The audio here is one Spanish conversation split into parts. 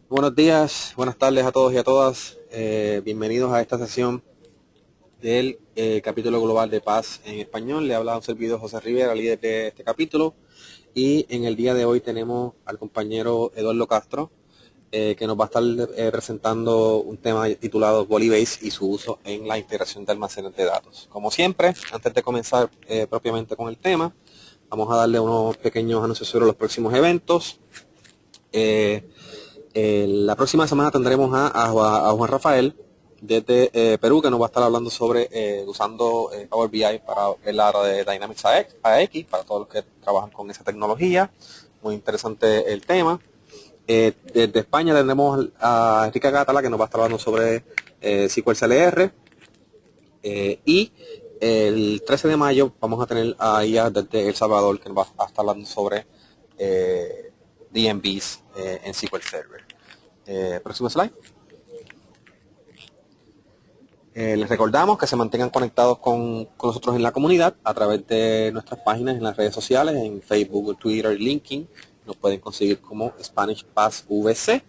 Buenos días, buenas tardes a todos y a todas. Bienvenidos a esta sesión del capítulo global de paz en español. Le habla un servidor José Rivera, líder de este capítulo. Y en el día de hoy tenemos al compañero Eduardo Castro, que nos va a estar presentando un tema titulado Polybase y su uso en la integración de almacenes de datos. Como siempre, antes de comenzar propiamente con el tema, vamos a darle unos pequeños anuncios sobre los próximos eventos. La próxima semana tendremos a Juan Rafael desde Perú, que nos va a estar hablando sobre usando Power BI para el área de Dynamics AX, para todos los que trabajan con esa tecnología. Muy interesante el tema. Desde España tendremos a Enrique Gátala, que nos va a estar hablando sobre SQL CLR. Y el 13 de mayo vamos a tener a IA desde El Salvador, que nos va a estar hablando sobre DMVs en SQL Server. Próximo slide. Les recordamos que se mantengan conectados con nosotros en la comunidad a través de nuestras páginas en las redes sociales, en Facebook, Twitter y LinkedIn. Nos pueden conseguir como Spanish Pass VC.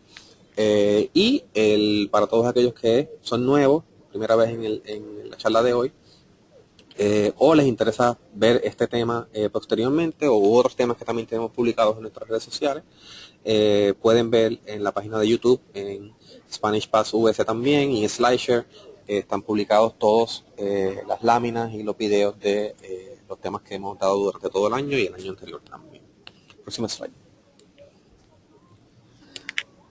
Para todos aquellos que son nuevos, primera vez en la charla de hoy, o les interesa ver este tema posteriormente o otros temas que también tenemos publicados en nuestras redes sociales, pueden ver en la página de YouTube, en Spanish Pass VC también y en SlideShare, están publicados todos las láminas y los videos de los temas que hemos dado durante todo el año y el año anterior también. Próximo slide.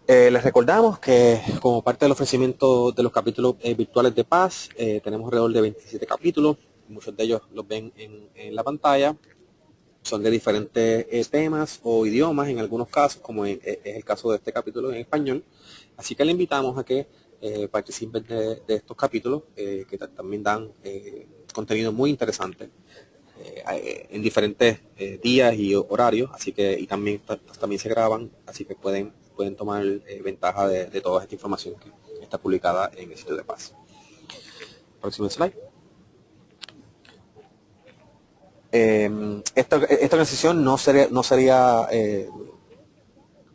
Les recordamos que como parte del ofrecimiento de los capítulos virtuales de Paz, tenemos alrededor de 27 capítulos, muchos de ellos los ven en la pantalla, son de diferentes temas o idiomas en algunos casos, como es el caso de este capítulo en español, así que le invitamos a que participen de estos capítulos, que también dan contenido muy interesante en diferentes días y horarios, así que y también se graban, así que pueden tomar ventaja de toda esta información que está publicada en el sitio de Paz. Próximo slide. Esta transición no sería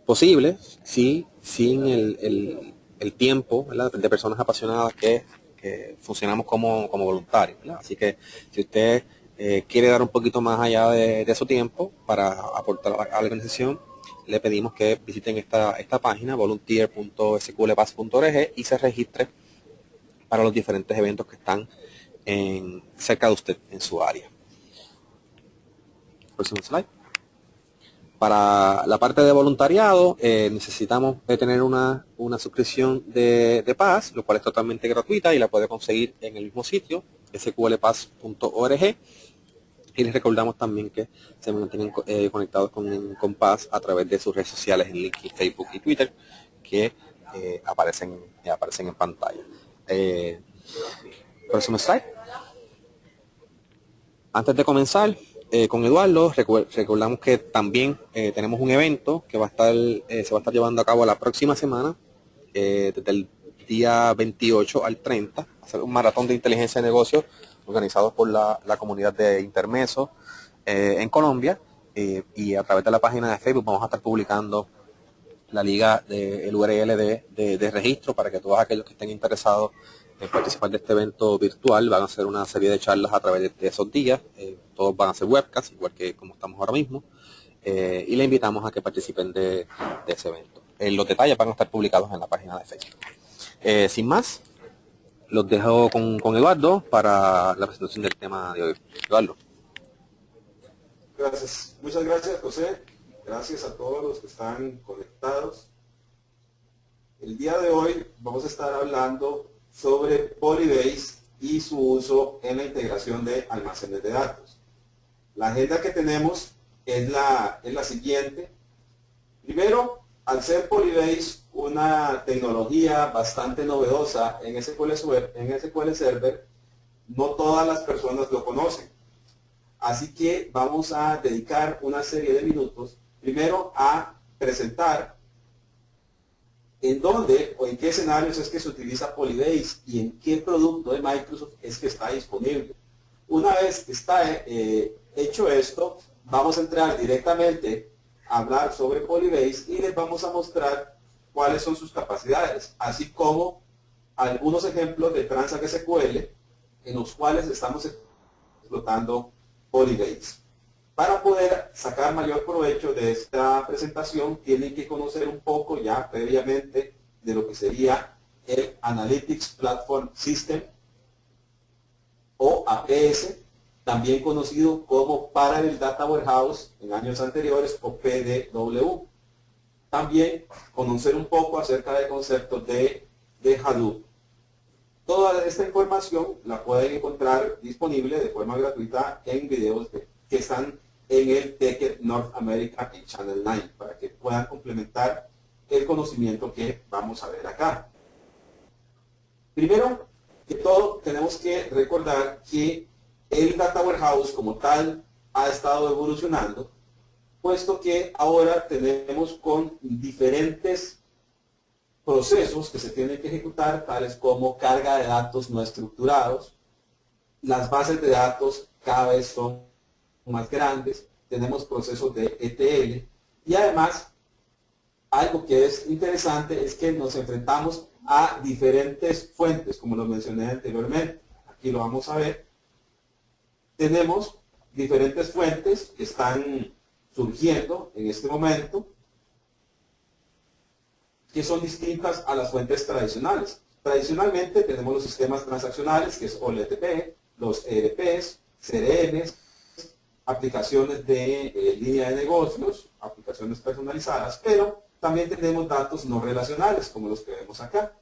posible sin el tiempo, ¿verdad?, de personas apasionadas que funcionamos como voluntarios, ¿verdad? Así que si usted quiere dar un poquito más allá de su tiempo para aportar a la organización, le pedimos que visiten esta página volunteer.sqlpass.org y se registre para los diferentes eventos que están cerca de usted en su área. Próximo slide. Para la parte de voluntariado necesitamos tener una suscripción de Paz, lo cual es totalmente gratuita y la puede conseguir en el mismo sitio, sqlpaz.org. Y les recordamos también que se mantengan conectados con Paz a través de sus redes sociales en LinkedIn, Facebook y Twitter, que aparecen en pantalla. Próximo slide. Antes de comenzar con Eduardo, recordamos que también tenemos un evento que se va a estar llevando a cabo la próxima semana, desde el día 28 al 30, va a ser un maratón de inteligencia de negocios organizado por la comunidad de Intermeso en Colombia, y a través de la página de Facebook vamos a estar publicando la liga, el URL de registro para que todos aquellos que estén interesados en participar de este evento virtual van a hacer una serie de charlas a través de esos días. Todos van a ser webcasts, igual que como estamos ahora mismo, y le invitamos a que participen de ese evento. Los detalles van a estar publicados en la página de Facebook. Sin más, los dejo con Eduardo para la presentación del tema de hoy. Eduardo. Gracias. Muchas gracias, José. Gracias a todos los que están conectados. El día de hoy vamos a estar hablando sobre Polybase y su uso en la integración de almacenes de datos. La agenda que tenemos es la siguiente. Primero, al ser Polybase una tecnología bastante novedosa en SQL Server, no todas las personas lo conocen. Así que vamos a dedicar una serie de minutos, primero a presentar en dónde o en qué escenarios es que se utiliza Polybase y en qué producto de Microsoft es que está disponible. Una vez que está hecho esto, vamos a entrar directamente a hablar sobre Polybase y les vamos a mostrar cuáles son sus capacidades, así como algunos ejemplos de Transact SQL en los cuales estamos explotando Polybase. Para poder sacar mayor provecho de esta presentación, tienen que conocer un poco ya previamente de lo que sería el Analytics Platform System, o APS, también conocido como Parallel Data Warehouse en años anteriores, o PDW. También conocer un poco acerca del concepto de Hadoop. Toda esta información la pueden encontrar disponible de forma gratuita en videos que están en el TechEd North America en Channel 9 para que puedan complementar el conocimiento que vamos a ver acá. Primero que todo, tenemos que recordar que el Data Warehouse como tal ha estado evolucionando, puesto que ahora tenemos con diferentes procesos que se tienen que ejecutar, tales como carga de datos no estructurados. Las bases de datos cada vez son más grandes, tenemos procesos de ETL y además algo que es interesante es que nos enfrentamos a diferentes fuentes, como lo mencioné anteriormente. Aquí lo vamos a ver. Tenemos diferentes fuentes que están surgiendo en este momento, que son distintas a las fuentes tradicionales. Tradicionalmente tenemos los sistemas transaccionales, que es OLTP, los ERPs, CRMs, aplicaciones de línea de negocios, aplicaciones personalizadas, pero también tenemos datos no relacionales, como los que vemos acá.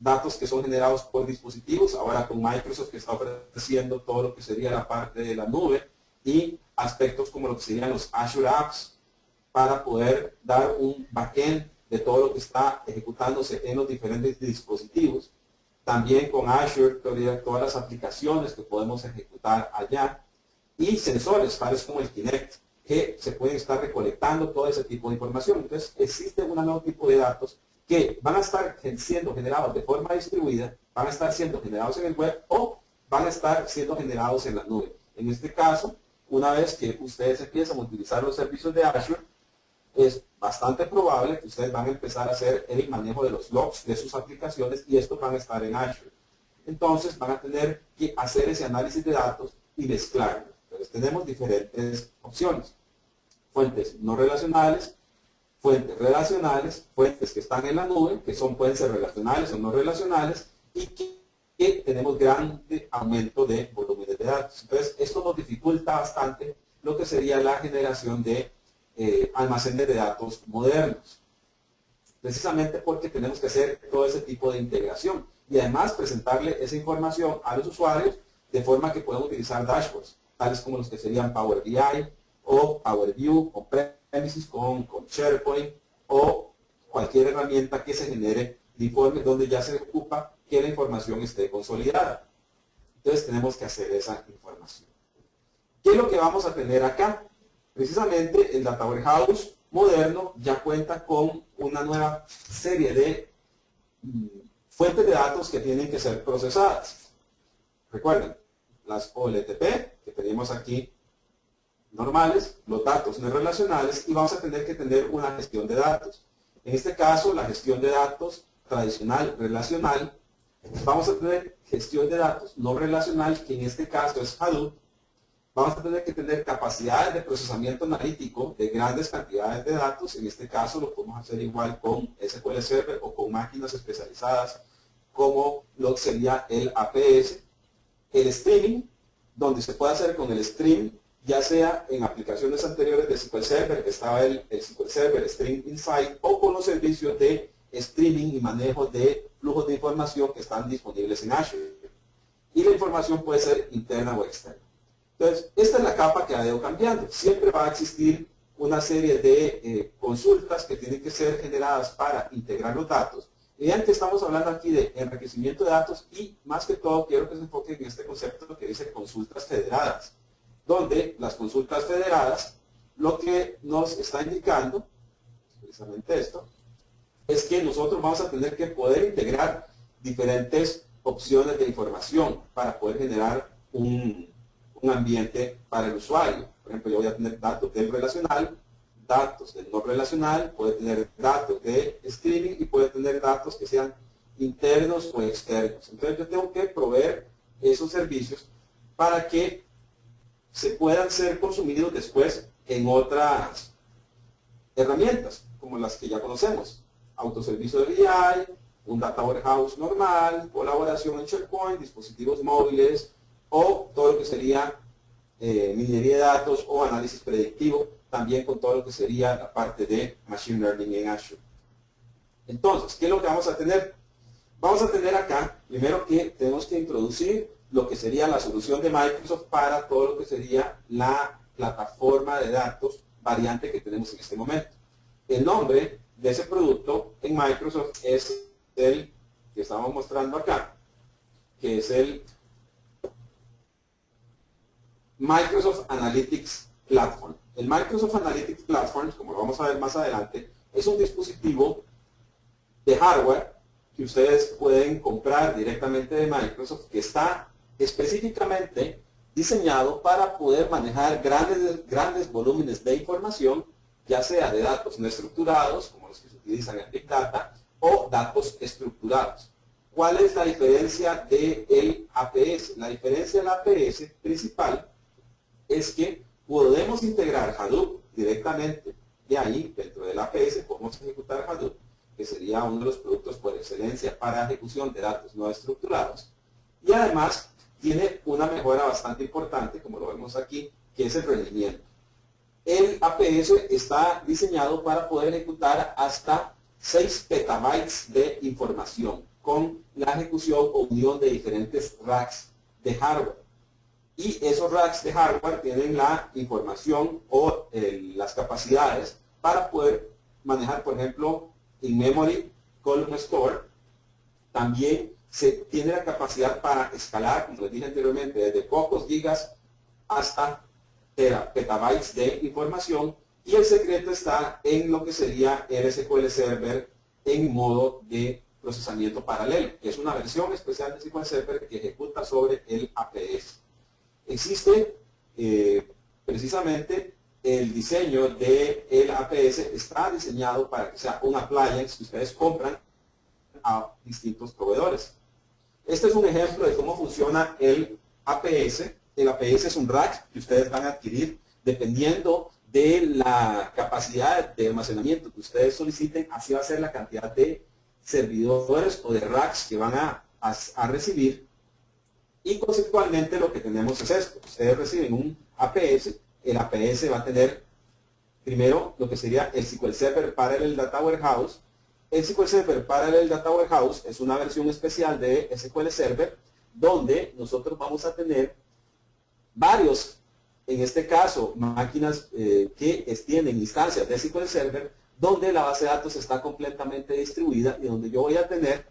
Datos que son generados por dispositivos, ahora con Microsoft que está ofreciendo todo lo que sería la parte de la nube y aspectos como lo que serían los Azure Apps para poder dar un backend de todo lo que está ejecutándose en los diferentes dispositivos. También con Azure, todas las aplicaciones que podemos ejecutar allá. Y sensores, tales como el Kinect, que se pueden estar recolectando todo ese tipo de información. Entonces, existe un nuevo tipo de datos que van a estar siendo generados de forma distribuida, van a estar siendo generados en el web o van a estar siendo generados en la nube. En este caso, una vez que ustedes empiezan a utilizar los servicios de Azure, es bastante probable que ustedes van a empezar a hacer el manejo de los logs de sus aplicaciones y estos van a estar en Azure. Entonces, van a tener que hacer ese análisis de datos y mezclarlos. Entonces, tenemos diferentes opciones. Fuentes no relacionales, fuentes relacionales, fuentes que están en la nube, que pueden ser relacionales o no relacionales, y que tenemos grande aumento de volúmenes de datos. Entonces, esto nos dificulta bastante lo que sería la generación de almacenes de datos modernos. Precisamente porque tenemos que hacer todo ese tipo de integración y además presentarle esa información a los usuarios de forma que puedan utilizar dashboards, tales como los que serían Power BI o Power View, o Premises con SharePoint o cualquier herramienta que se genere de informes donde ya se ocupa que la información esté consolidada. Entonces tenemos que hacer esa información. ¿Qué es lo que vamos a tener acá? Precisamente el Data Warehouse moderno ya cuenta con una nueva serie de fuentes de datos que tienen que ser procesadas. Recuerden, las OLTP que tenemos aquí normales, los datos no relacionales y vamos a tener que tener una gestión de datos. En este caso, la gestión de datos tradicional relacional, vamos a tener gestión de datos no relacional, que en este caso es Hadoop. Vamos a tener que tener capacidades de procesamiento analítico de grandes cantidades de datos. En este caso lo podemos hacer igual con SQL Server o con máquinas especializadas como lo que sería el APS. El streaming, donde se puede hacer con el stream, ya sea en aplicaciones anteriores de SQL Server, que estaba el SQL Server Stream Insight, o con los servicios de streaming y manejo de flujos de información que están disponibles en Azure. Y la información puede ser interna o externa. Entonces, esta es la capa que ha ido cambiando. Siempre va a existir una serie de consultas que tienen que ser generadas para integrar los datos. Y vean que estamos hablando aquí de enriquecimiento de datos y, más que todo, quiero que se enfoque en este concepto que dice consultas federadas, donde las consultas federadas lo que nos está indicando, precisamente esto, es que nosotros vamos a tener que poder integrar diferentes opciones de información para poder generar un ambiente para el usuario. Por ejemplo, yo voy a tener datos del relacional, datos de no relacional, puede tener datos de streaming y puede tener datos que sean internos o externos. Entonces yo tengo que proveer esos servicios para que se puedan ser consumidos después en otras herramientas, como las que ya conocemos. Autoservicio de BI, un Data Warehouse normal, colaboración en SharePoint, dispositivos móviles o todo lo que sería minería de datos o análisis predictivo, también con todo lo que sería la parte de Machine Learning en Azure. Entonces, ¿qué es lo que vamos a tener? Vamos a tener acá, primero que tenemos que introducir lo que sería la solución de Microsoft para todo lo que sería la plataforma de datos variante que tenemos en este momento. El nombre de ese producto en Microsoft es el que estamos mostrando acá, que es el Microsoft Analytics Platform. El Microsoft Analytics Platform, como lo vamos a ver más adelante, es un dispositivo de hardware que ustedes pueden comprar directamente de Microsoft, que está específicamente diseñado para poder manejar grandes volúmenes de información, ya sea de datos no estructurados, como los que se utilizan en Big Data, o datos estructurados. ¿Cuál es la diferencia del APS? La diferencia del APS principal es que podemos integrar Hadoop directamente de ahí, dentro del APS, podemos ejecutar Hadoop, que sería uno de los productos por excelencia para ejecución de datos no estructurados. Y además tiene una mejora bastante importante, como lo vemos aquí, que es el rendimiento. El APS está diseñado para poder ejecutar hasta 6 petabytes de información con la ejecución o unión de diferentes racks de hardware. Y esos racks de hardware tienen la información o las capacidades para poder manejar, por ejemplo, in-memory column store. También se tiene la capacidad para escalar, como les dije anteriormente, desde pocos gigas hasta petabytes de información. Y el secreto está en lo que sería el SQL Server en modo de procesamiento paralelo, que es una versión especial de SQL Server que ejecuta sobre el APS. Existe precisamente el diseño del APS, está diseñado para que sea un appliance que ustedes compran a distintos proveedores. Este es un ejemplo de cómo funciona el APS. El APS es un rack que ustedes van a adquirir dependiendo de la capacidad de almacenamiento que ustedes soliciten. Así va a ser la cantidad de servidores o de racks que van a recibir. Y conceptualmente lo que tenemos es esto. Ustedes reciben un APS. El APS va a tener primero lo que sería el SQL Server Parallel Data Warehouse. El SQL Server Parallel Data Warehouse es una versión especial de SQL Server donde nosotros vamos a tener varios, en este caso, máquinas que tienen instancias de SQL Server donde la base de datos está completamente distribuida y donde yo voy a tener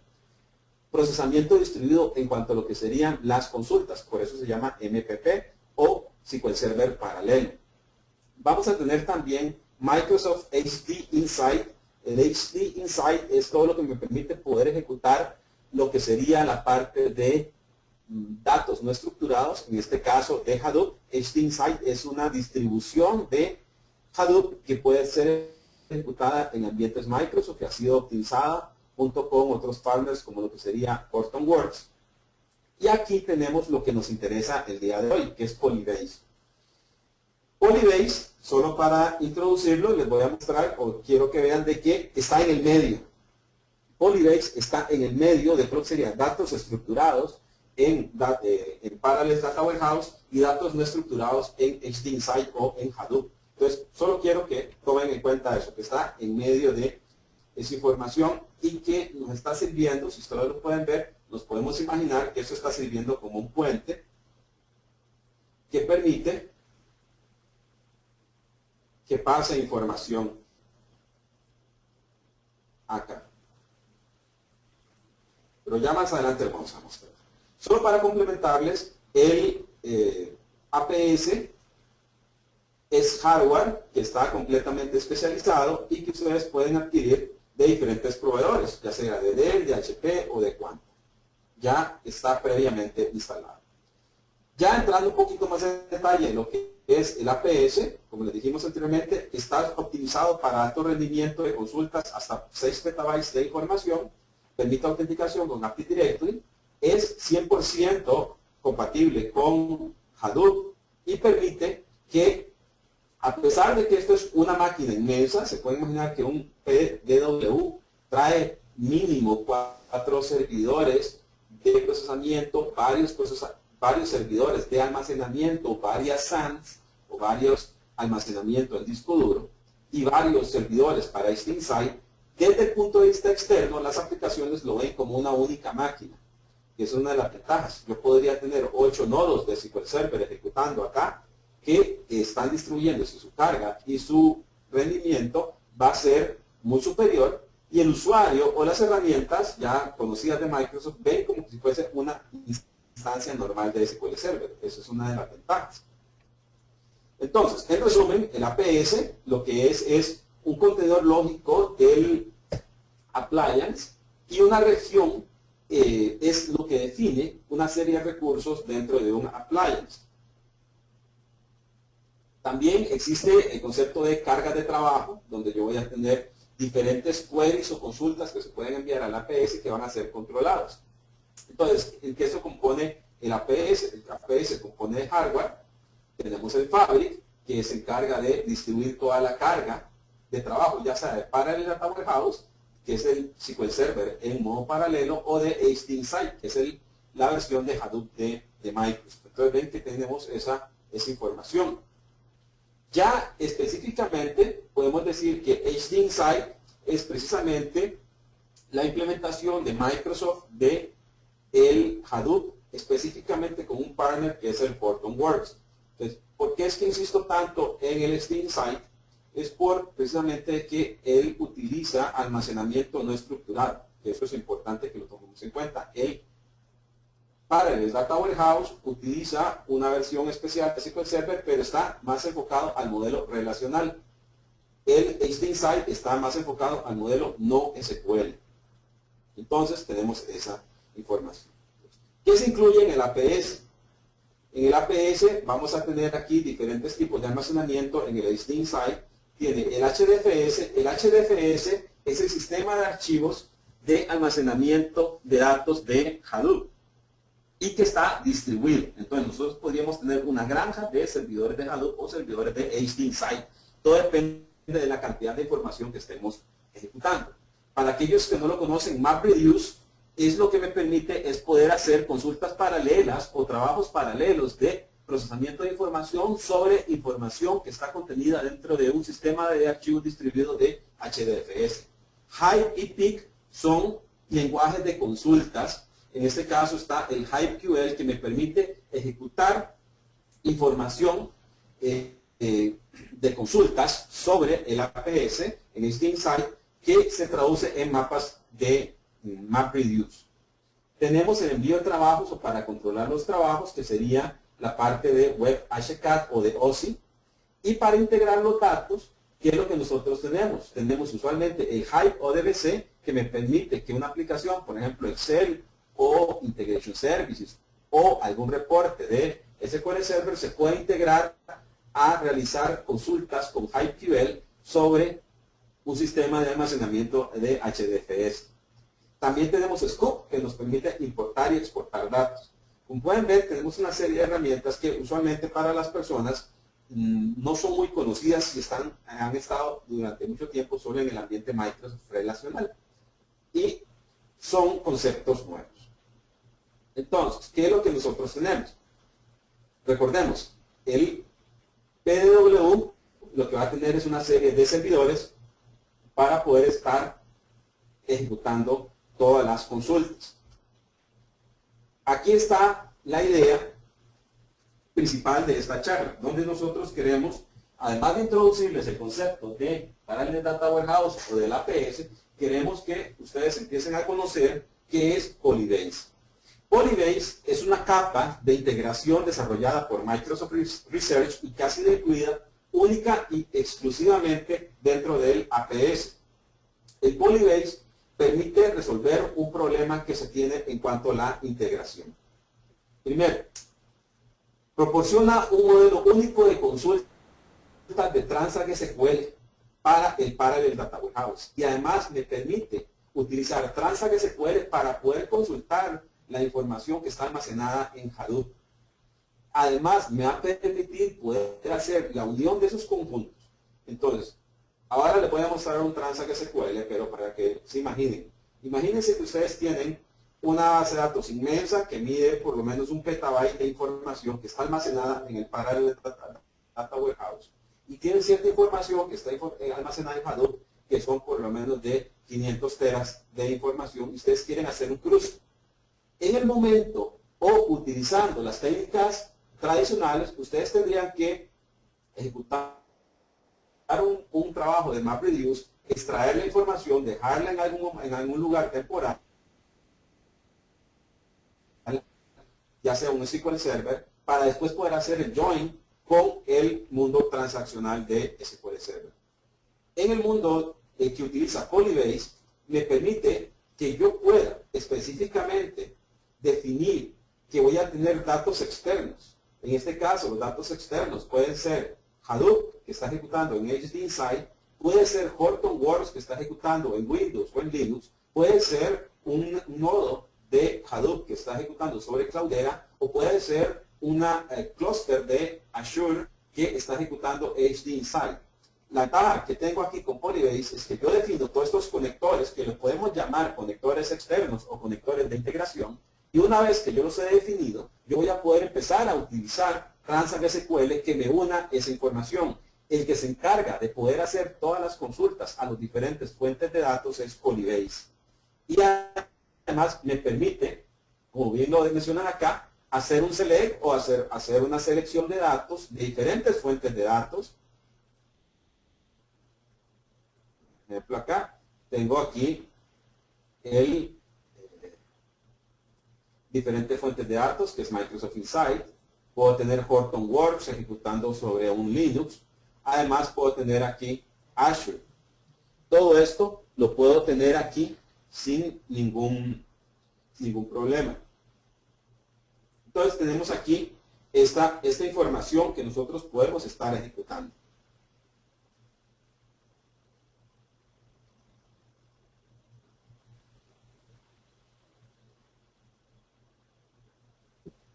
procesamiento distribuido en cuanto a lo que serían las consultas. Por eso se llama MPP o SQL Server paralelo. Vamos a tener también Microsoft HD Insight. El HD Insight es todo lo que me permite poder ejecutar lo que sería la parte de datos no estructurados, en este caso de Hadoop. HD Insight es una distribución de Hadoop que puede ser ejecutada en ambientes Microsoft, que ha sido optimizada junto con otros partners como lo que sería Hortonworks. Y aquí tenemos lo que nos interesa el día de hoy, que es Polybase. Polybase, solo para introducirlo, les voy a mostrar, o quiero que vean de que está en el medio. Polybase está en el medio de lo que serían datos estructurados en Parallel Data Warehouse y datos no estructurados en HD Insight o en Hadoop. Entonces, solo quiero que tomen en cuenta eso, que está en medio de esa información y que nos está sirviendo, si ustedes lo pueden ver, nos podemos imaginar que eso está sirviendo como un puente que permite que pase información acá. Pero ya más adelante lo vamos a mostrar. Solo para complementarles, el APS es hardware que está completamente especializado y que ustedes pueden adquirir de diferentes proveedores, ya sea de Dell, de HP o de Quanta. Ya está previamente instalado. Ya entrando un poquito más en detalle en lo que es el APS, como les dijimos anteriormente, está optimizado para alto rendimiento de consultas hasta 6 petabytes de información, permite autenticación con Active Directory, es 100% compatible con Hadoop y permite que, a pesar de que esto es una máquina inmensa, se puede imaginar que un PDW trae mínimo 4 servidores de procesamiento, varios servidores de almacenamiento, varias SANs o varios almacenamientos en disco duro y varios servidores para este Insight. Desde el punto de vista externo, las aplicaciones lo ven como una única máquina. Y esa es una de las ventajas. Yo podría tener 8 nodos de SQL Server ejecutando acá que están distribuyéndose su carga y su rendimiento va a ser muy superior y el usuario o las herramientas ya conocidas de Microsoft ven como si fuese una instancia normal de SQL Server. Esa es una de las ventajas. Entonces, en resumen, el APS lo que es un contenedor lógico del appliance y una región es lo que define una serie de recursos dentro de un appliance. También existe el concepto de cargas de trabajo, donde yo voy a tener diferentes queries o consultas que se pueden enviar al APS que van a ser controlados. Entonces, ¿en qué se compone el APS? El APS se compone de hardware. Tenemos el Fabric, que se encarga de distribuir toda la carga de trabajo, ya sea de Parallel Data Warehouse, que es el SQL Server en modo paralelo, o de HD Insight, que es la versión de Hadoop de Microsoft. Entonces ven que tenemos esa información. Ya específicamente podemos decir que HD Insight es precisamente la implementación de Microsoft de el Hadoop, específicamente con un partner que es el Hortonworks. Entonces, ¿por qué es que insisto tanto en el HD Insight? Es por precisamente que él utiliza almacenamiento no estructurado, que eso es importante que lo tomemos en cuenta. Él, para el Data Warehouse, utiliza una versión especial de SQL Server, pero está más enfocado al modelo relacional. El HD Insight está más enfocado al modelo no SQL. Entonces, tenemos esa información. ¿Qué se incluye en el APS? En el APS vamos a tener aquí diferentes tipos de almacenamiento en el HD Insight. Tiene el HDFS. El HDFS es el sistema de archivos de almacenamiento de datos de Hadoop y que está distribuido. Entonces nosotros podríamos tener una granja de servidores de Hadoop o servidores de HD Insight. Todo depende de la cantidad de información que estemos ejecutando. Para aquellos que no lo conocen, MapReduce es lo que me permite es poder hacer consultas paralelas o trabajos paralelos de procesamiento de información sobre información que está contenida dentro de un sistema de archivos distribuido de HDFS. Hive y Peak son lenguajes de consultas. En este caso está el HiveQL que me permite ejecutar información de consultas sobre el APS en este Insight que se traduce en mapas de MapReduce. Tenemos el envío de trabajos o para controlar los trabajos, que sería la parte de Web HCAT o de OSI. Y para integrar los datos, ¿qué es lo que nosotros tenemos? Tenemos usualmente el Hive ODBC, que me permite que una aplicación, por ejemplo Excel o Integration Services o algún reporte de SQL Server, se pueda integrar a realizar consultas con HiveQL sobre un sistema de almacenamiento de HDFS. También tenemos Scoop, que nos permite importar y exportar datos. Como pueden ver, tenemos una serie de herramientas que usualmente para las personas no son muy conocidas y han estado durante mucho tiempo solo en el ambiente Microsoft relacional. Y son conceptos nuevos. Entonces, ¿qué es lo que nosotros tenemos? Recordemos, el PDW lo que va a tener es una serie de servidores para poder estar ejecutando todas las consultas. Aquí está la idea principal de esta charla, donde nosotros queremos, además de introducirles el concepto de Parallel Data Warehouse o del APS, queremos que ustedes empiecen a conocer qué es Polybase. Polybase es una capa de integración desarrollada por Microsoft Research y que ha sido incluida única y exclusivamente dentro del APS. El Polybase permite resolver un problema que se tiene en cuanto a la integración. Primero, Proporciona un modelo único de consulta de Transact SQL para el Parallel Data Warehouse. Y además me permite utilizar Transact SQL para poder consultar la información que está almacenada en Hadoop. Además, me va a permitir poder hacer la unión de esos conjuntos. Entonces, ahora les voy a mostrar un Transact SQL, pero para que se imaginen. Imagínense que ustedes tienen una base de datos inmensa que mide por lo menos 1 petabyte de información que está almacenada en el Parallel Data Warehouse. Y tienen cierta información que está almacenada en Hadoop, que son por lo menos de 500 teras de información, y ustedes quieren hacer un cruce. En el momento, o utilizando las técnicas tradicionales, ustedes tendrían que ejecutar un trabajo de MapReduce, extraer la información, dejarla en algún lugar temporal, ya sea un SQL Server, para después poder hacer el join con el mundo transaccional de SQL Server. En el mundo que utiliza Polybase, me permite que yo pueda específicamente definir que voy a tener datos externos. En este caso, los datos externos pueden ser Hadoop, que está ejecutando en HD Insight, puede ser Hortonworks, que está ejecutando en Windows o en Linux, puede ser un nodo de Hadoop que está ejecutando sobre Cloudera, o puede ser una clúster de Azure que está ejecutando HD Insight. La ventaja que tengo aquí con Polybase es que yo defino todos estos conectores, que los podemos llamar conectores externos o conectores de integración, y una vez que yo los he definido, yo voy a poder empezar a utilizar Transact SQL que me una esa información. El que se encarga de poder hacer todas las consultas a las diferentes fuentes de datos es Polybase. Y además me permite, como bien lo mencionan acá, hacer un select o hacer una selección de datos de diferentes fuentes de datos. Por ejemplo, acá tengo aquí diferentes fuentes de datos, que es Microsoft Insight. Puedo tener Hortonworks ejecutando sobre un Linux. Además, puedo tener aquí Azure. Todo esto lo puedo tener aquí sin ningún problema. Entonces, tenemos aquí esta información que nosotros podemos estar ejecutando.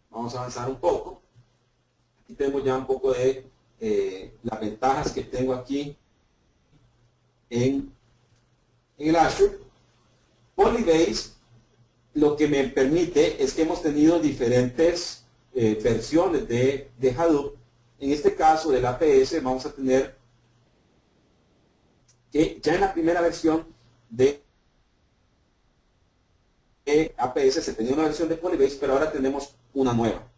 Vamos a avanzar un poco. Aquí tenemos ya un poco de las ventajas que tengo aquí en el Azure. Polybase lo que me permite es que hemos tenido diferentes versiones de Hadoop. En este caso del APS vamos a tener que ya en la primera versión de APS se tenía una versión de Polybase, pero ahora tenemos una nueva.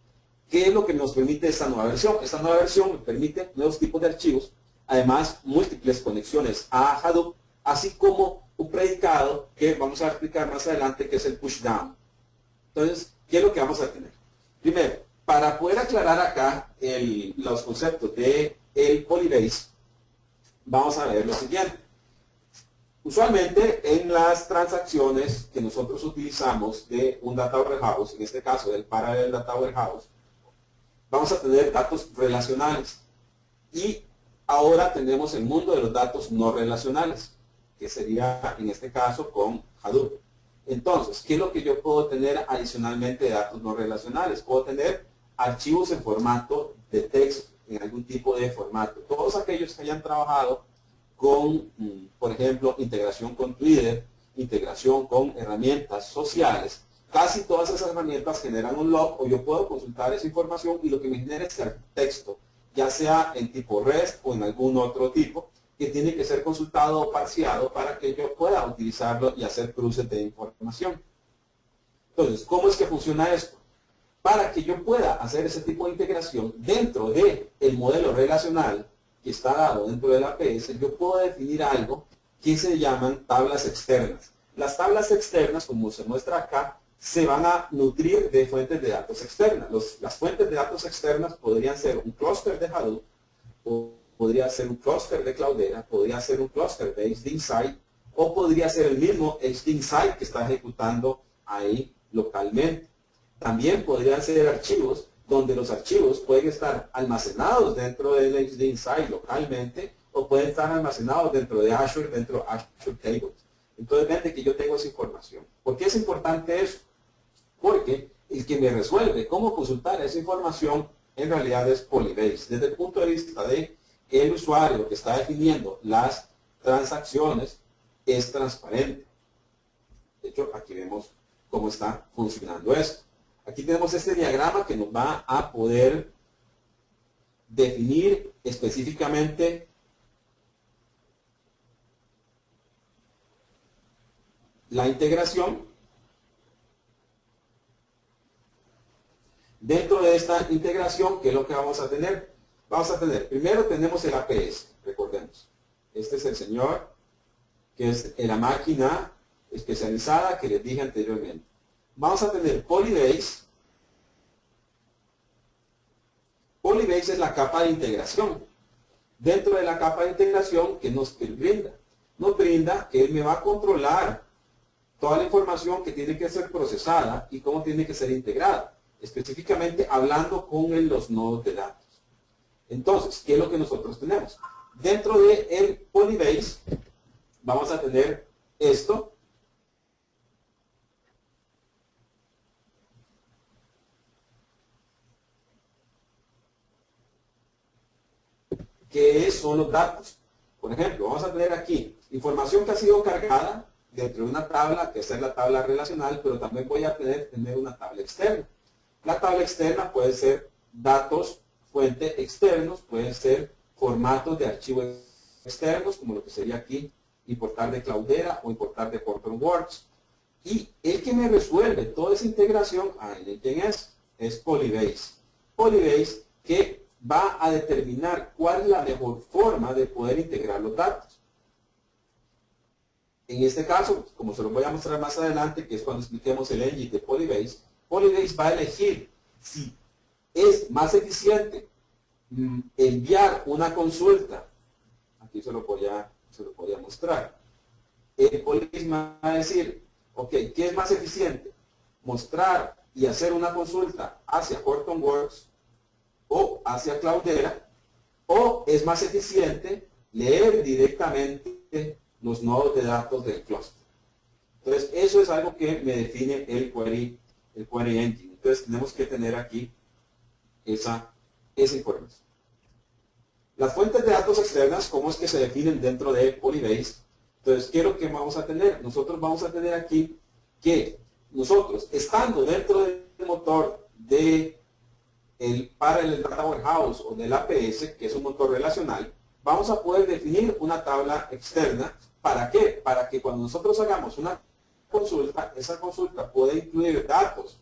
¿Qué es lo que nos permite esta nueva versión? Esta nueva versión me permite nuevos tipos de archivos, además múltiples conexiones a Hadoop, así como un predicado que vamos a explicar más adelante, que es el pushdown. Entonces, ¿qué es lo que vamos a tener? Primero, para poder aclarar acá los conceptos de el Polybase, vamos a ver lo siguiente. Usualmente en las transacciones que nosotros utilizamos de un Data Warehouse, en este caso del Parallel Data Warehouse, vamos a tener datos relacionales. Y ahora tenemos el mundo de los datos no relacionales, que sería en este caso con Hadoop. Entonces, ¿qué es lo que yo puedo tener adicionalmente de datos no relacionales? Puedo tener archivos en formato de texto, en algún tipo de formato. Todos aquellos que hayan trabajado con, por ejemplo, integración con Twitter, integración con herramientas sociales, casi todas esas herramientas generan un log, o yo puedo consultar esa información y lo que me genera es el texto, ya sea en tipo REST o en algún otro tipo, que tiene que ser consultado o parseado para que yo pueda utilizarlo y hacer cruces de información. Entonces, ¿cómo es que funciona esto? Para que yo pueda hacer ese tipo de integración dentro del modelo relacional que está dado dentro del APS, yo puedo definir algo que se llaman tablas externas. Las tablas externas, como se muestra acá, se van a nutrir de fuentes de datos externas. Las fuentes de datos externas podrían ser un clúster de Hadoop, o podría ser un clúster de Cloudera, podría ser un clúster de HD Insight, o podría ser el mismo HD Insight que está ejecutando ahí localmente. También podrían ser archivos donde los archivos pueden estar almacenados dentro del HD Insight localmente o pueden estar almacenados dentro de Azure Tables. Entonces ven que yo tengo esa información. ¿Por qué es importante eso? Porque el que me resuelve cómo consultar esa información en realidad es Polybase. Desde el punto de vista de el usuario que está definiendo las transacciones, es transparente. De hecho, aquí vemos cómo está funcionando esto. Aquí tenemos este diagrama que nos va a poder definir específicamente la integración. Dentro de esta integración, ¿qué es lo que vamos a tener? Vamos a tener, primero tenemos el APS, recordemos. Este es el señor, que es la máquina especializada que les dije anteriormente. Vamos a tener Polybase. Polybase es la capa de integración. Dentro de la capa de integración, ¿qué nos brinda? Nos brinda que él me va a controlar toda la información que tiene que ser procesada y cómo tiene que ser integrada. Específicamente hablando con los nodos de datos. Entonces, ¿qué es lo que nosotros tenemos? Dentro de el Polybase vamos a tener esto. ¿Qué son los datos? Por ejemplo, vamos a tener aquí información que ha sido cargada dentro de una tabla, que esta es la tabla relacional, pero también voy a tener una tabla externa. La tabla externa puede ser datos fuente externos, pueden ser formatos de archivos externos, como lo que sería aquí importar de Cloudera o importar de Hortonworks. Y el que me resuelve toda esa integración, ¿quién es? Es Polybase. Polybase que va a determinar cuál es la mejor forma de poder integrar los datos. En este caso, como se lo voy a mostrar más adelante, que es cuando expliquemos el engine de Polybase, Polybase va a elegir si es más eficiente enviar una consulta. Aquí se lo voy a mostrar. El Polybase va a decir, ok, ¿qué es más eficiente? Mostrar y hacer una consulta hacia Hortonworks o hacia Cloudera, o es más eficiente leer directamente los nodos de datos del clúster. Entonces, eso es algo que me define el query engine. Entonces, tenemos que tener aquí esa información. Las fuentes de datos externas, ¿cómo es que se definen dentro de Polybase? Entonces, ¿qué es lo que vamos a tener? Nosotros vamos a tener aquí que nosotros, estando dentro del motor de para el Data Warehouse o del APS, que es un motor relacional, vamos a poder definir una tabla externa. ¿Para qué? Para que cuando nosotros hagamos una consulta, esa consulta pueda incluir datos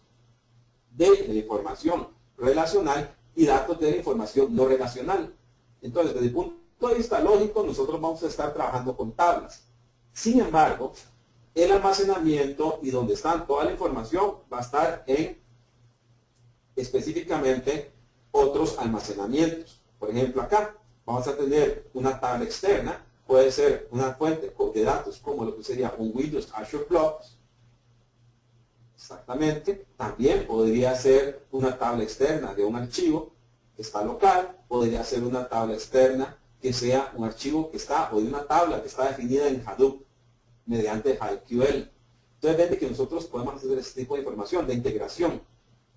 de la información relacional y datos de la información no relacional. Entonces, desde el punto de vista lógico, nosotros vamos a estar trabajando con tablas. Sin embargo, el almacenamiento y donde está toda la información va a estar en específicamente otros almacenamientos. Por ejemplo, acá vamos a tener una tabla externa, puede ser una fuente de datos como lo que sería un Windows Azure Blocks. Exactamente. También podría ser una tabla externa de un archivo que está local, podría ser una tabla externa que sea un archivo que está, o de una tabla que está definida en Hadoop mediante HiveQL. Entonces, ven que nosotros podemos hacer este tipo de información, de integración.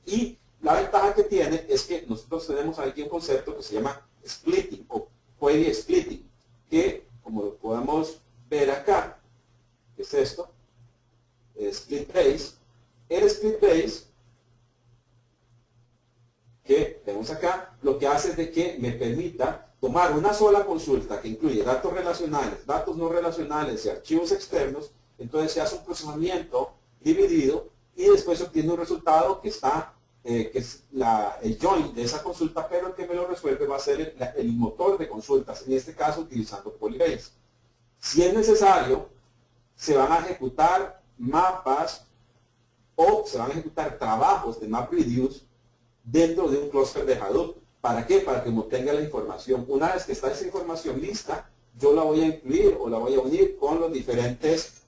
Y la ventaja que tiene es que nosotros tenemos aquí un concepto que se llama splitting o query splitting, que como lo podemos ver acá, que es esto, split base. El split base que vemos acá, lo que hace es de que me permita tomar una sola consulta que incluye datos relacionales, datos no relacionales y archivos externos. Entonces se hace un procesamiento dividido y después se obtiene un resultado que está que es el join de esa consulta, pero el que me lo resuelve va a ser el motor de consultas, en este caso utilizando Polybase. Si es necesario, se van a ejecutar mapas o se van a ejecutar trabajos de MapReduce dentro de un clúster de Hadoop. ¿Para qué? Para que me obtenga la información. Una vez que está esa información lista, yo la voy a incluir o la voy a unir con los diferentes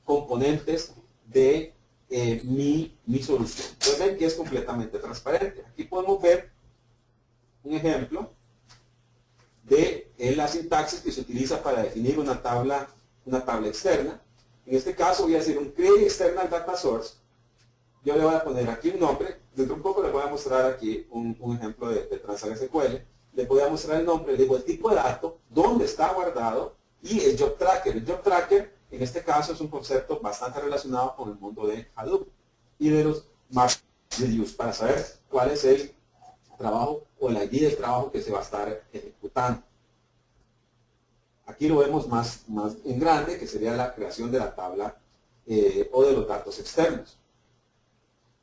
componentes de mi solución. Entonces ven que es completamente transparente. Aquí podemos ver un ejemplo de la sintaxis que se utiliza para definir una tabla externa. En este caso voy a decir un create external data source. Yo le voy a poner aquí un nombre. Dentro de un poco les voy a mostrar aquí un ejemplo de Transact SQL. Le voy a mostrar el nombre, le digo el tipo de dato, dónde está guardado y el job tracker. El job tracker en este caso es un concepto bastante relacionado con el mundo de Hadoop y de los MapReduce para saber cuál es el trabajo o el ID del trabajo que se va a estar ejecutando. Aquí lo vemos más en grande, que sería la creación de la tabla o de los datos externos.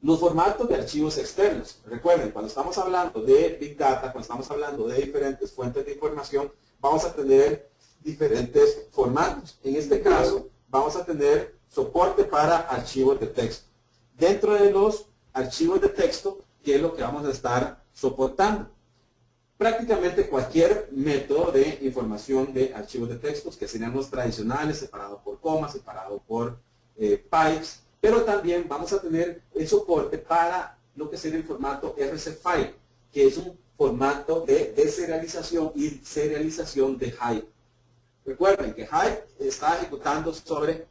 Los formatos de archivos externos. Recuerden, cuando estamos hablando de Big Data, cuando estamos hablando de diferentes fuentes de información, vamos a tener diferentes formatos. En este caso, vamos a tener soporte para archivos de texto. Dentro de los archivos de texto, ¿qué es lo que vamos a estar soportando? Prácticamente cualquier método de información de archivos de textos, que serían los tradicionales, separado por comas, separado por pipes, pero también vamos a tener el soporte para lo que sería el formato RC File, que es un formato de deserialización y serialización de Hive. Recuerden que Hive está ejecutando sobre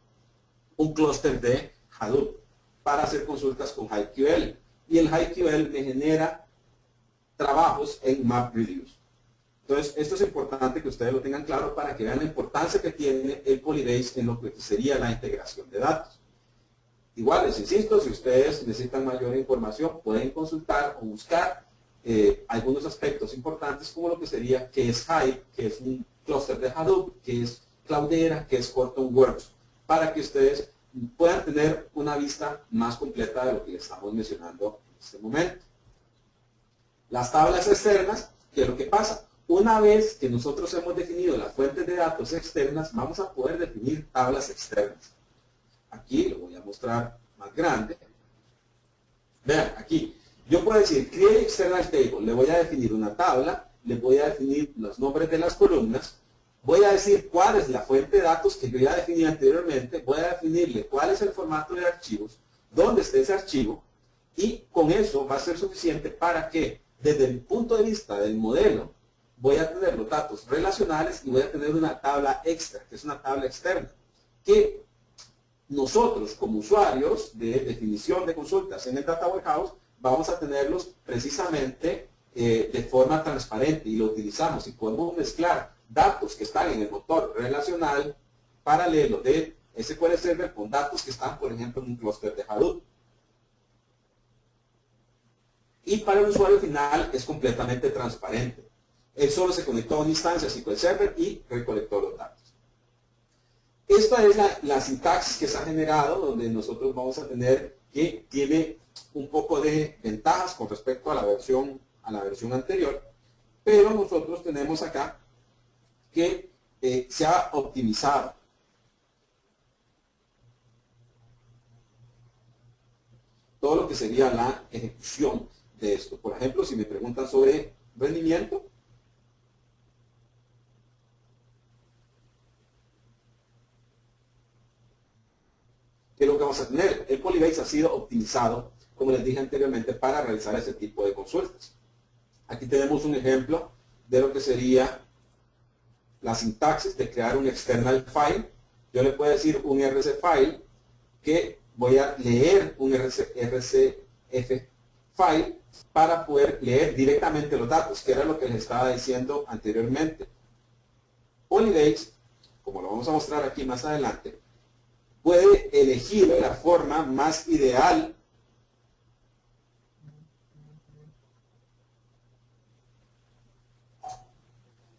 un clúster de Hadoop para hacer consultas con HiveQL. Y el HiveQL me genera trabajos en MapReduce. Entonces, esto es importante que ustedes lo tengan claro para que vean la importancia que tiene el Polybase en lo que sería la integración de datos. Igual les insisto, si ustedes necesitan mayor información, pueden consultar o buscar algunos aspectos importantes como lo que sería qué es Hive, que es un clúster de Hadoop, que es Cloudera, que es Hortonworks, para que ustedes puedan tener una vista más completa de lo que les estamos mencionando en este momento. Las tablas externas, ¿qué es lo que pasa? Una vez que nosotros hemos definido las fuentes de datos externas, vamos a poder definir tablas externas. Aquí lo voy a mostrar más grande. Vean, aquí, yo puedo decir create external table, le voy a definir una tabla, le voy a definir los nombres de las columnas, voy a decir cuál es la fuente de datos que yo ya definí anteriormente, voy a definirle cuál es el formato de archivos, dónde está ese archivo, y con eso va a ser suficiente para que, desde el punto de vista del modelo, voy a tener los datos relacionales y voy a tener una tabla extra, que es una tabla externa, que nosotros como usuarios de definición de consultas en el Data Warehouse vamos a tenerlos precisamente de forma transparente y lo utilizamos y podemos mezclar datos que están en el motor relacional paralelo de SQL Server con datos que están, por ejemplo, en un clúster de Hadoop. Y para el usuario final es completamente transparente. Él solo se conectó a una instancia SQL Server y recolectó los datos. Esta es la sintaxis que se ha generado, donde nosotros vamos a tener que tiene un poco de ventajas con respecto a la versión anterior, pero nosotros tenemos acá que se ha optimizado. Todo lo que sería la ejecución de esto. Por ejemplo, si me preguntan sobre rendimiento, ¿qué es lo que vamos a tener? El Polybase ha sido optimizado, como les dije anteriormente, para realizar ese tipo de consultas. Aquí tenemos un ejemplo de lo que sería la sintaxis de crear un external file. Yo le puedo decir un RC file que voy a leer un RCF file para poder leer directamente los datos, que era lo que les estaba diciendo anteriormente. Polybase, como lo vamos a mostrar aquí más adelante, puede elegir la forma más ideal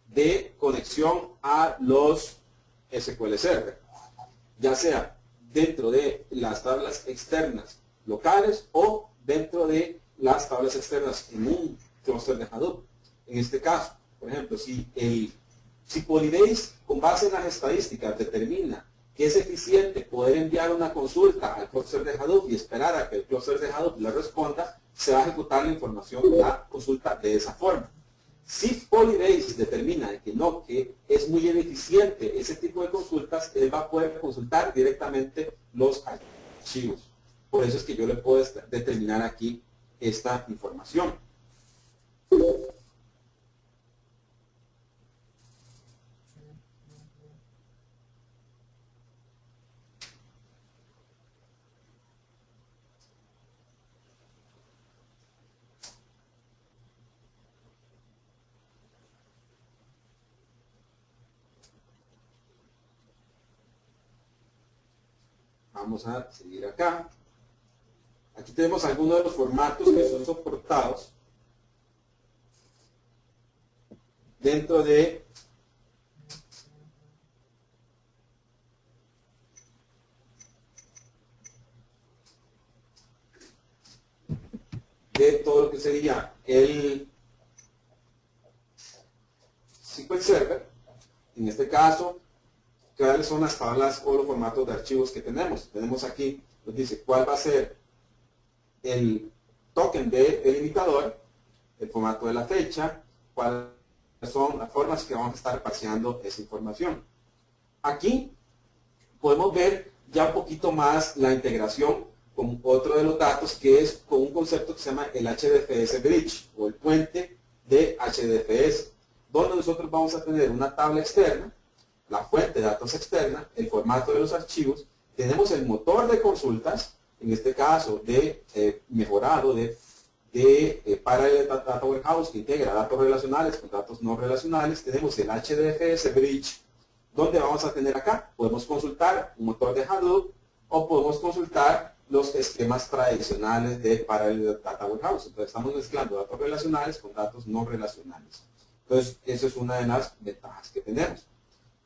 de conexión a los SQL Server, ya sea dentro de las tablas externas locales o dentro de las tablas externas en un clúster de Hadoop. En este caso, por ejemplo, si Polybase, con base en las estadísticas, determina que es eficiente poder enviar una consulta al clúster de Hadoop y esperar a que el clúster de Hadoop le responda, se va a ejecutar la información de la consulta de esa forma. Si Polybase determina que no, que es muy ineficiente ese tipo de consultas, él va a poder consultar directamente los archivos. Por eso es que yo le puedo determinar aquí esta información. Vamos a seguir acá. Aquí tenemos algunos de los formatos que son soportados dentro de todo lo que sería el SQL Server. En este caso, ¿cuáles son las tablas o los formatos de archivos que tenemos? Tenemos aquí, nos dice cuál va a ser el token de delimitador, el formato de la fecha, cuáles son las formas que vamos a estar paseando esa información. Aquí podemos ver ya un poquito más la integración con otro de los datos, que es con un concepto que se llama el HDFS Bridge o el puente de HDFS, donde nosotros vamos a tener una tabla externa, la fuente de datos externa, el formato de los archivos, tenemos el motor de consultas, en este caso de mejorado de Parallel Data Warehouse, que integra datos relacionales con datos no relacionales. Tenemos el HDFS Bridge, donde vamos a tener acá, podemos consultar un motor de Hadoop o podemos consultar los esquemas tradicionales de Parallel Data Warehouse. Entonces estamos mezclando datos relacionales con datos no relacionales. Entonces, esa es una de las ventajas que tenemos.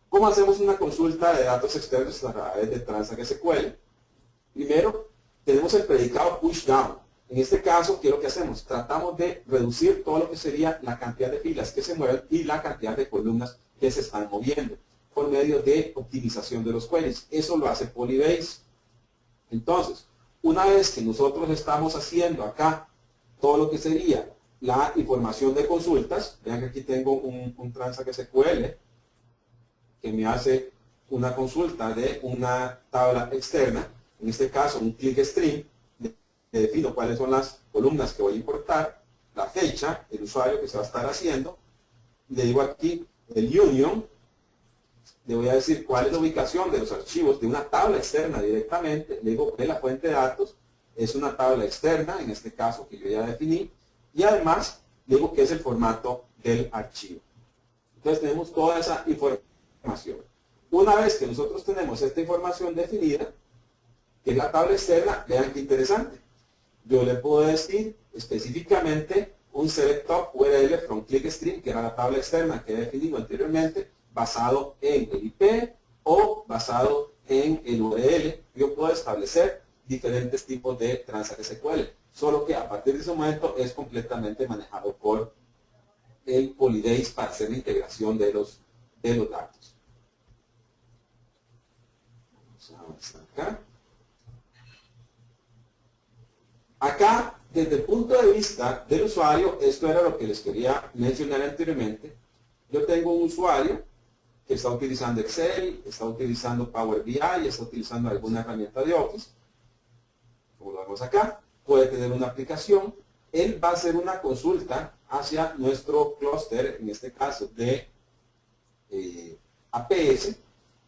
¿Cómo hacemos una consulta de datos externos a través de Transact SQL? Primero, tenemos el predicado pushdown. En este caso, ¿qué es lo que hacemos? Tratamos de reducir todo lo que sería la cantidad de filas que se mueven y la cantidad de columnas que se están moviendo por medio de optimización de los queries. Eso lo hace Polybase. Entonces, una vez que nosotros estamos haciendo acá todo lo que sería la información de consultas, vean que aquí tengo un Transact SQL que me hace una consulta de una tabla externa, en este caso un clickstream, defino cuáles son las columnas que voy a importar, la fecha, el usuario que se va a estar haciendo, le digo aquí el union, le voy a decir cuál es la ubicación de los archivos de una tabla externa directamente, le digo que la fuente de datos es una tabla externa, en este caso que yo ya definí, y además le digo que es el formato del archivo. Entonces tenemos toda esa información. Una vez que nosotros tenemos esta información definida, que es la tabla externa, vean qué interesante. Yo le puedo decir específicamente un select top URL from clickstream, que era la tabla externa que he definido anteriormente, basado en el IP o basado en el URL. Yo puedo establecer diferentes tipos de Transact SQL, solo que a partir de ese momento es completamente manejado por el Polybase para hacer la integración de los datos. Vamos a avanzar acá. Acá, desde el punto de vista del usuario, esto era lo que les quería mencionar anteriormente. Yo tengo un usuario que está utilizando Excel, está utilizando Power BI, está utilizando alguna herramienta de Office. Como lo vemos acá, puede tener una aplicación. Él va a hacer una consulta hacia nuestro clúster, en este caso de APS.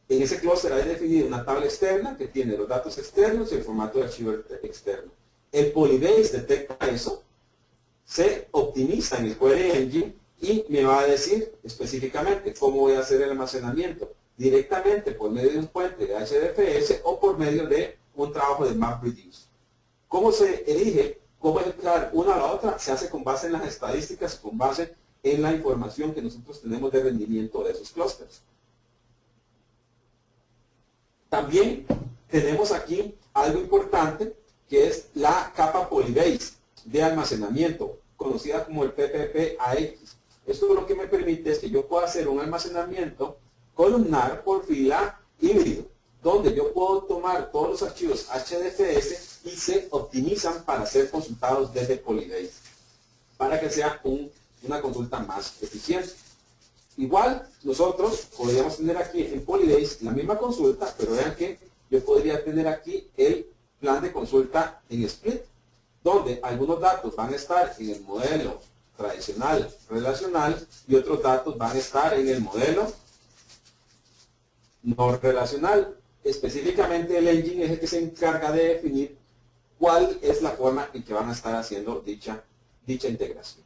En ese clúster hay definido una tabla externa que tiene los datos externos y el formato de archivo externo. El Polybase detecta eso, se optimiza en el Query Engine y me va a decir específicamente cómo voy a hacer el almacenamiento, directamente por medio de un puente de HDFS o por medio de un trabajo de MapReduce. ¿Cómo se elige cómo ejecutar una a la otra? Se hace con base en las estadísticas, con base en la información que nosotros tenemos de rendimiento de esos clústeres. También tenemos aquí algo importante, que es la capa Polybase de almacenamiento, conocida como el PPP-AX. Esto lo que me permite es que yo pueda hacer un almacenamiento columnar por fila híbrido, donde yo puedo tomar todos los archivos HDFS y se optimizan para ser consultados desde Polybase, para que sea una consulta más eficiente. Igual, nosotros podríamos tener aquí en Polybase la misma consulta, pero vean que yo podría tener aquí el plan de consulta en Split, donde algunos datos van a estar en el modelo tradicional relacional y otros datos van a estar en el modelo no relacional. Específicamente el engine es el que se encarga de definir cuál es la forma en que van a estar haciendo dicha integración.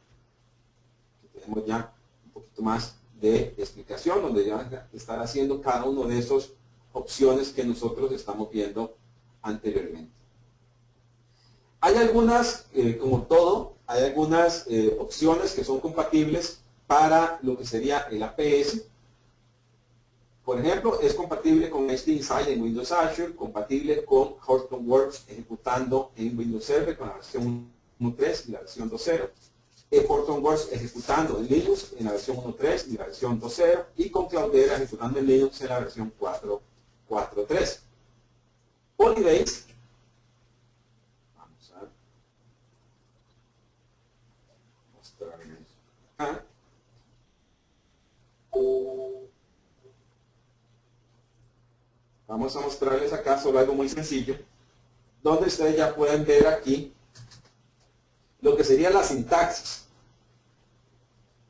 Aquí tenemos ya un poquito más de explicación donde ya van a estar haciendo cada uno de esas opciones que nosotros estamos viendo anteriormente. Hay algunas, como todo, hay algunas opciones que son compatibles para lo que sería el APS. Por ejemplo, es compatible con HD Insight en Windows Azure, compatible con Hortonworks ejecutando en Windows Server con la versión 1.3 y la versión 2.0. Hortonworks ejecutando en Linux en la versión 1.3 y la versión 2.0 y con Cloudera ejecutando en Linux en la versión 4.3. Polybase, vamos a mostrarles acá. Vamos a mostrarles acá solo algo muy sencillo, donde ustedes ya pueden ver aquí lo que sería la sintaxis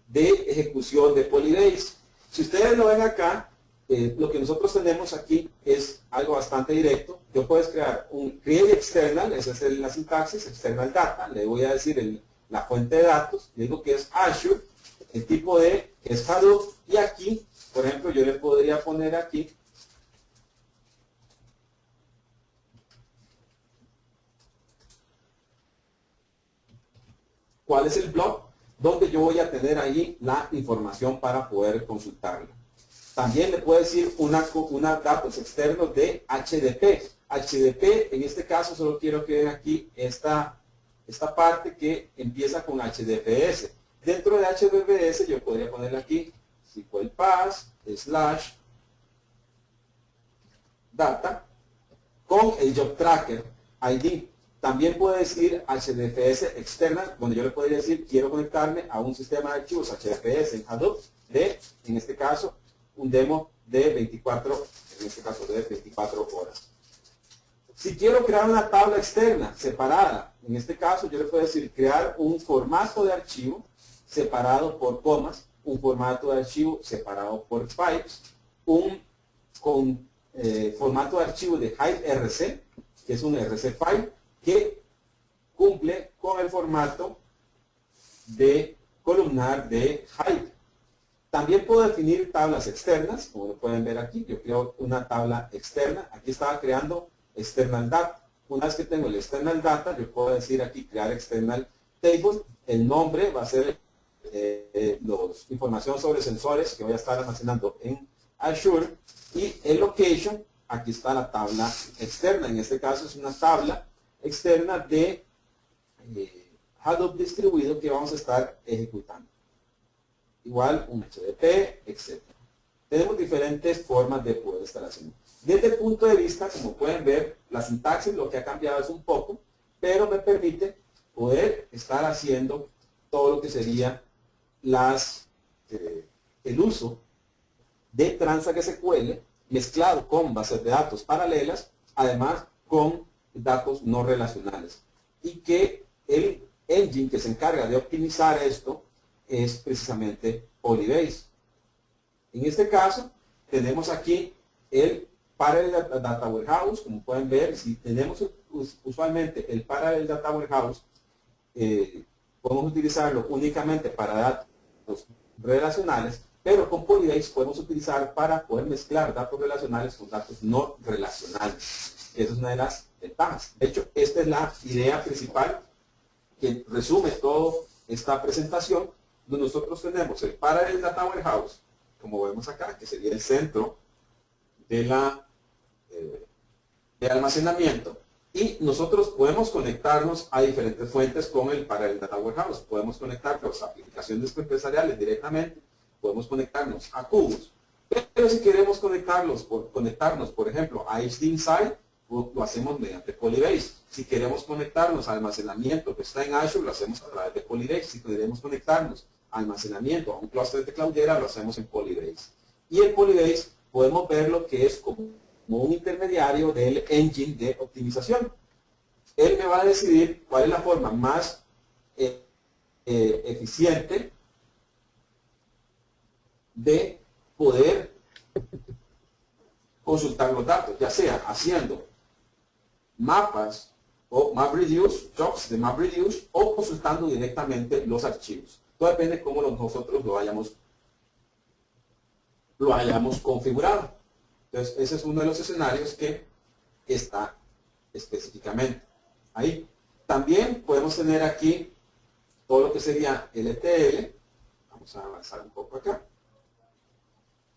de ejecución de Polybase. Si ustedes lo ven acá, lo que nosotros tenemos aquí es algo bastante directo. Yo puedo crear un create external, esa es la sintaxis, external data, le voy a decir la fuente de datos, le digo que es Azure, el tipo de que es Hadoop, y aquí, por ejemplo, yo le podría poner aquí cuál es el blog donde yo voy a tener ahí la información para poder consultarla. También le puedo decir una datos externos de HDP. HDP, en este caso, solo quiero que vean aquí esta parte que empieza con HDPS. Dentro de HDPS yo podría ponerle aquí SQL Pass / data con el Job Tracker ID. También puedo decir HDFS externa, donde yo le podría decir quiero conectarme a un sistema de archivos HDFS en Hadoop de, en este caso, un demo de 24 horas. Si quiero crear una tabla externa separada, en este caso yo le puedo decir crear un formato de archivo separado por comas, un formato de archivo separado por pipes, formato de archivo de HiveRC, que es un RC file, que cumple con el formato de columnar de Hive. También puedo definir tablas externas, como lo pueden ver aquí. Yo creo una tabla externa. Aquí estaba creando external data. Una vez que tengo el external data, yo puedo decir aquí crear external table. El nombre va a ser información sobre sensores que voy a estar almacenando en Azure. Y el location, aquí está la tabla externa. En este caso es una tabla externa de Hadoop distribuido que vamos a estar ejecutando. Igual un HDP, etc. Tenemos diferentes formas de poder estar haciendo. Desde el punto de vista, como pueden ver, la sintaxis lo que ha cambiado es un poco, pero me permite poder estar haciendo todo lo que sería el uso de Transact SQL mezclado con bases de datos paralelas, además con datos no relacionales. Y que el engine que se encarga de optimizar esto es precisamente Polybase. En este caso, tenemos aquí el Parallel Data Warehouse. Como pueden ver, si tenemos usualmente el Parallel Data Warehouse, podemos utilizarlo únicamente para datos relacionales, pero con Polybase podemos utilizar para poder mezclar datos relacionales con datos no relacionales. Esa es una de las ventajas. De hecho, esta es la idea principal que resume toda esta presentación, donde nosotros tenemos el Parallel Data Warehouse, como vemos acá, que sería el centro de almacenamiento, y nosotros podemos conectarnos a diferentes fuentes con el Parallel Data Warehouse. Podemos conectarnos a aplicaciones empresariales directamente, podemos conectarnos a cubos, pero si queremos conectarnos, por ejemplo, a HD Insight, lo hacemos mediante Polybase. Si queremos conectarnos al almacenamiento que está en Azure, lo hacemos a través de Polybase. Si queremos conectarnos a almacenamiento, a un clúster de Cloudera, lo hacemos en Polybase. Y en Polybase podemos ver lo que es como un intermediario del engine de optimización. él me va a decidir cuál es la forma más eficiente de poder consultar los datos, ya sea haciendo mapas o MapReduce, jobs de MapReduce, o consultando directamente los archivos. Todo depende de cómo nosotros lo hayamos configurado. Entonces, ese es uno de los escenarios que está específicamente ahí. También podemos tener aquí todo lo que sería LTL. Vamos a avanzar un poco acá.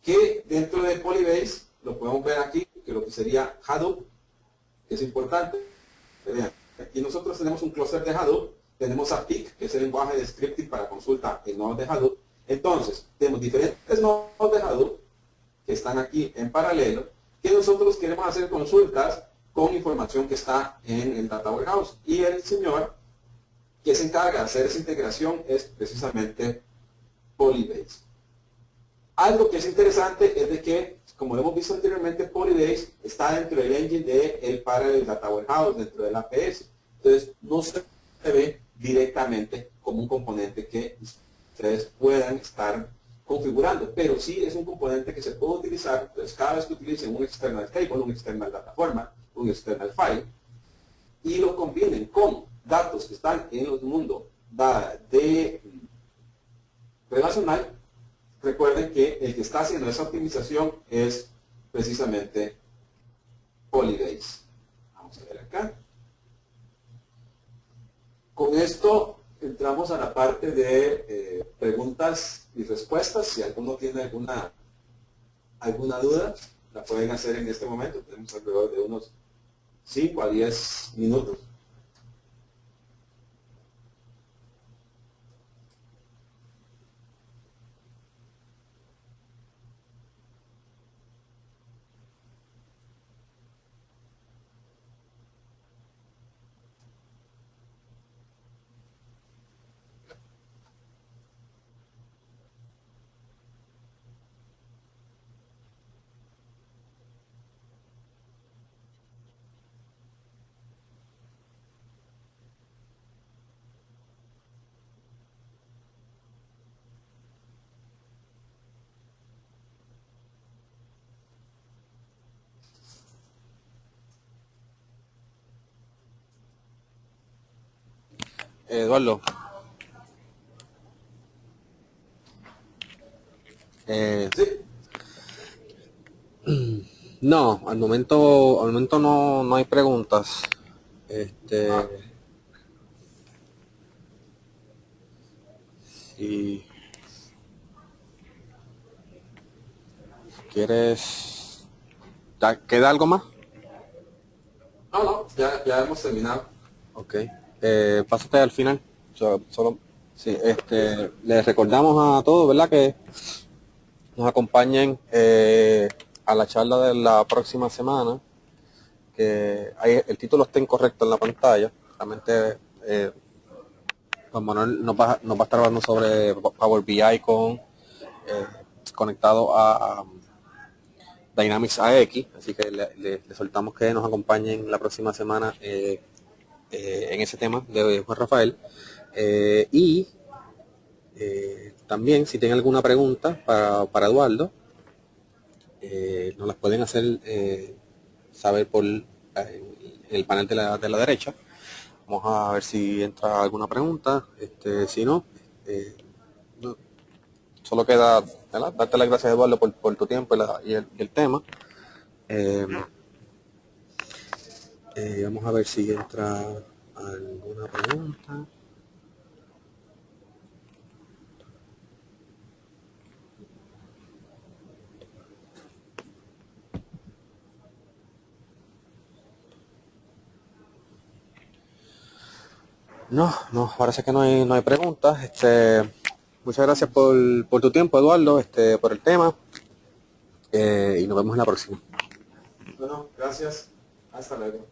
Que dentro de Polybase, lo podemos ver aquí, que lo que sería Hadoop, que es importante. Vean, aquí nosotros tenemos un clúster de Hadoop, tenemos a PIC, que es el lenguaje de scripting para consulta en nodos de Hadoop. Entonces, tenemos diferentes nodos de Hadoop que están aquí en paralelo, que nosotros queremos hacer consultas con información que está en el Data Warehouse. Y el señor que se encarga de hacer esa integración es precisamente Polybase. Algo que es interesante es de que, como lo hemos visto anteriormente, Polybase está dentro del engine del Parallel Data Warehouse, dentro del APS. Entonces, no se ve directamente como un componente que ustedes puedan estar configurando, pero sí es un componente que se puede utilizar. Entonces, cada vez que utilicen un external table, un external data format, un external file, y lo combinen con datos que están en el mundo de relacional, recuerden que el que está haciendo esa optimización es precisamente Polybase. Vamos a ver acá. Con esto entramos a la parte de preguntas y respuestas. Si alguno tiene alguna duda, la pueden hacer en este momento. Tenemos alrededor de unos 5 a 10 minutos. Eduardo, Sí. no, al momento no hay preguntas. Ah, Si quieres, ¿queda algo más? no, ya hemos terminado. Ok. Pásate al final. Solo, sí, les recordamos a todos, ¿verdad? Que nos acompañen a la charla de la próxima semana. Que el título está incorrecto en la pantalla. Realmente, Juan Manuel nos va a estar hablando sobre Power BI conectado a Dynamics AX. Así que le soltamos que nos acompañen la próxima semana en ese tema de Juan Rafael. Y también, si tienen alguna pregunta para Eduardo, nos las pueden hacer saber por el panel de la derecha. Vamos a ver si entra alguna pregunta. Si no, no, solo queda, ¿verdad?, darte las gracias, Eduardo, por tu tiempo y el tema. Vamos a ver si entra alguna pregunta. No, parece que no hay preguntas. Muchas gracias por tu tiempo, Eduardo, por el tema, y nos vemos en la próxima. Bueno, gracias. Hasta luego.